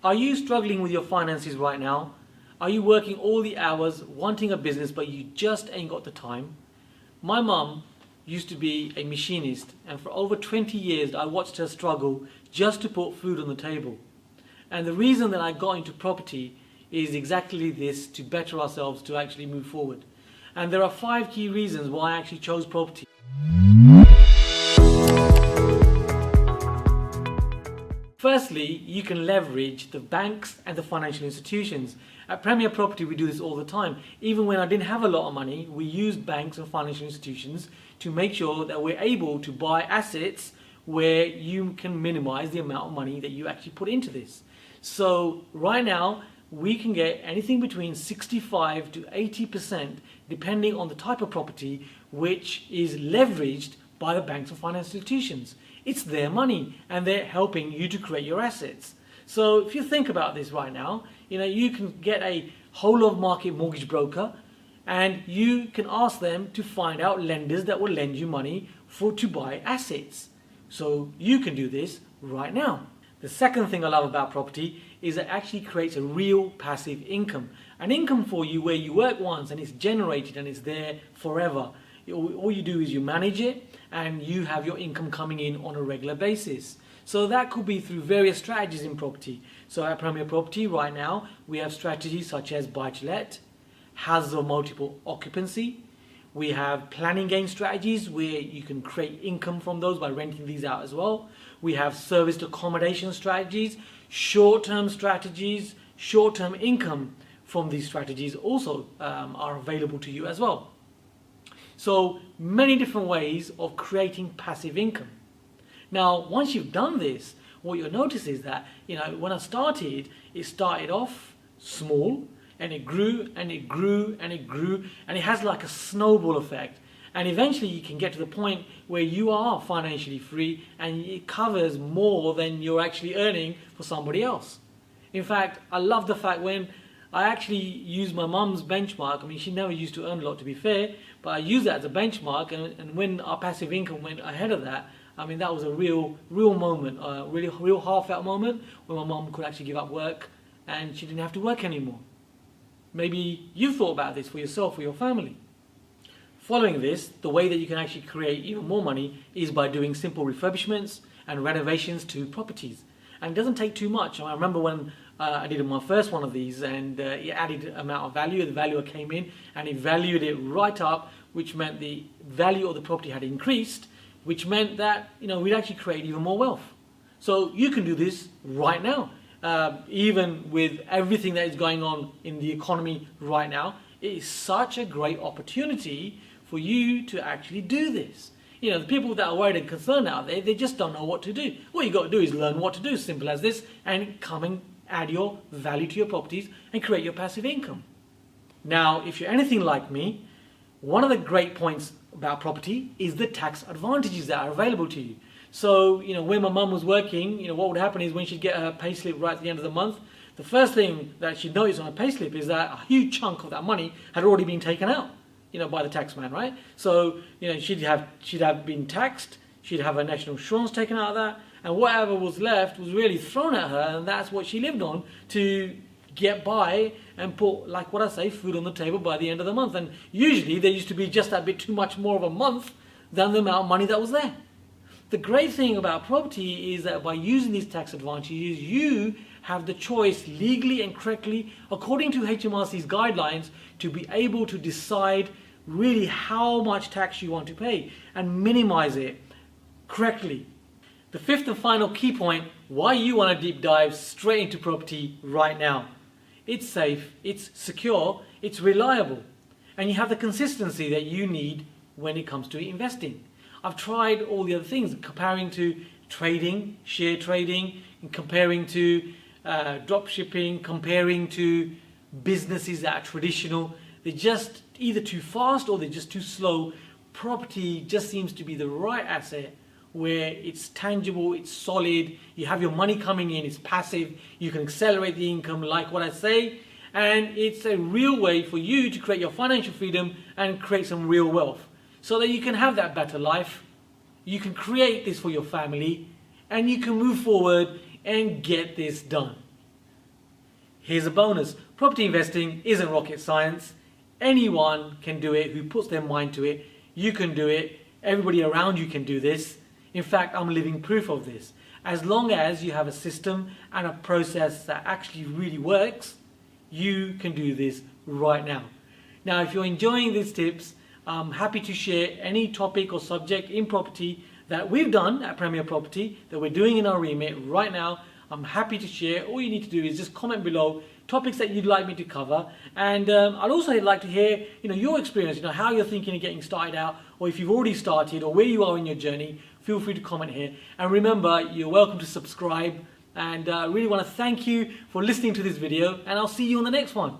Are you struggling with your finances right now? Are you working all the hours, wanting a business, but you just ain't got the time? My mum used to be a machinist, and for over 20 years I watched her struggle just to put food on the table. And the reason that I got into property is exactly this, to better ourselves, to actually move forward. And there are 5 key reasons why I actually chose property. Firstly, you can leverage the banks and the financial institutions. At Premier Property, we do this all the time. Even when I didn't have a lot of money, we used banks and financial institutions to make sure that we're able to buy assets where you can minimize the amount of money that you actually put into this. So right now, we can get anything between 65 to 80%, depending on the type of property, which is leveraged by the banks and financial institutions. It's their money and they're helping you to create your assets. So if you think about this right now, you can get a whole of market mortgage broker and you can ask them to find out lenders that will lend you money to buy assets. So you can do this right now. The second thing I love about property is it actually creates a real passive income. An income for you where you work once and it's generated and it's there forever. All you do is you manage it and you have your income coming in on a regular basis. So that could be through various strategies in property. So at Premier Property right now, we have strategies such as buy-to-let, houses of multiple occupancy. We have planning gain strategies where you can create income from those by renting these out as well. We have serviced accommodation strategies, short-term strategies, short-term income from these strategies also are available to you as well. So many different ways of creating passive income. Now, once you've done this, what you'll notice is that, when I started, it started off small and it grew and it grew and it grew, and it has like a snowball effect. And eventually you can get to the point where you are financially free and it covers more than you're actually earning for somebody else. In fact, I love the fact when I actually use my mum's benchmark. I mean, she never used to earn a lot, to be fair, but I use that as a benchmark, and when our passive income went ahead of that, I mean, that was a real moment, a real heartfelt moment when my mum could actually give up work and she didn't have to work anymore. Maybe you've thought about this for yourself or your family. Following this, the way that you can actually create even more money is by doing simple refurbishments and renovations to properties. And it doesn't take too much. I remember when I did my first one of these, and it added amount of value. The valuer came in and he valued it right up, which meant the value of the property had increased, which meant that we'd actually create even more wealth. So you can do this right now. Even with everything that is going on in the economy right now, it is such a great opportunity for you to actually do this. The people that are worried and concerned out there, they just don't know what to do. What you got to do is learn what to do, simple as this, and come and add your value to your properties and create your passive income. Now, if you're anything like me, one of the great points about property is the tax advantages that are available to you. So, when my mum was working, what would happen is when she'd get her payslip right at the end of the month, the first thing that she'd notice on her payslip is that a huge chunk of that money had already been taken out, by the tax man, right? So, she'd have been taxed, she'd have her national insurance taken out of that, and whatever was left was really thrown at her, and that's what she lived on to get by and put, like what I say, food on the table by the end of the month. And usually there used to be just that bit too much more of a month than the amount of money that was there. The great thing about property is that by using these tax advantages, you have the choice legally and correctly, according to HMRC's guidelines, to be able to decide really how much tax you want to pay and minimize it correctly. The fifth and final key point, why you want to deep dive straight into property right now. It's safe, it's secure, it's reliable, and you have the consistency that you need when it comes to investing. I've tried all the other things, comparing to trading, share trading, and comparing to drop shipping, comparing to businesses that are traditional. They're just either too fast or they're just too slow. Property just seems to be the right asset where it's tangible, it's solid, you have your money coming in, it's passive, you can accelerate the income like what I say, and it's a real way for you to create your financial freedom and create some real wealth so that you can have that better life. You can create this for your family and you can move forward and get this done. Here's a bonus. Property investing isn't rocket science. Anyone can do it who puts their mind to it. You can do it. Everybody around you can do this. In fact, I'm living proof of this. As long as you have a system and a process that actually really works, you can do this right now. Now, if you're enjoying these tips, I'm happy to share any topic or subject in property that we've done at Premier Property, that we're doing in our remit right now. I'm happy to share. All you need to do is just comment below topics that you'd like me to cover, and I'd also like to hear your experience, how you're thinking of getting started out, or if you've already started, or where you are in your journey. Feel free to comment here, and remember, you're welcome to subscribe. And I really want to thank you for listening to this video, and I'll see you on the next one.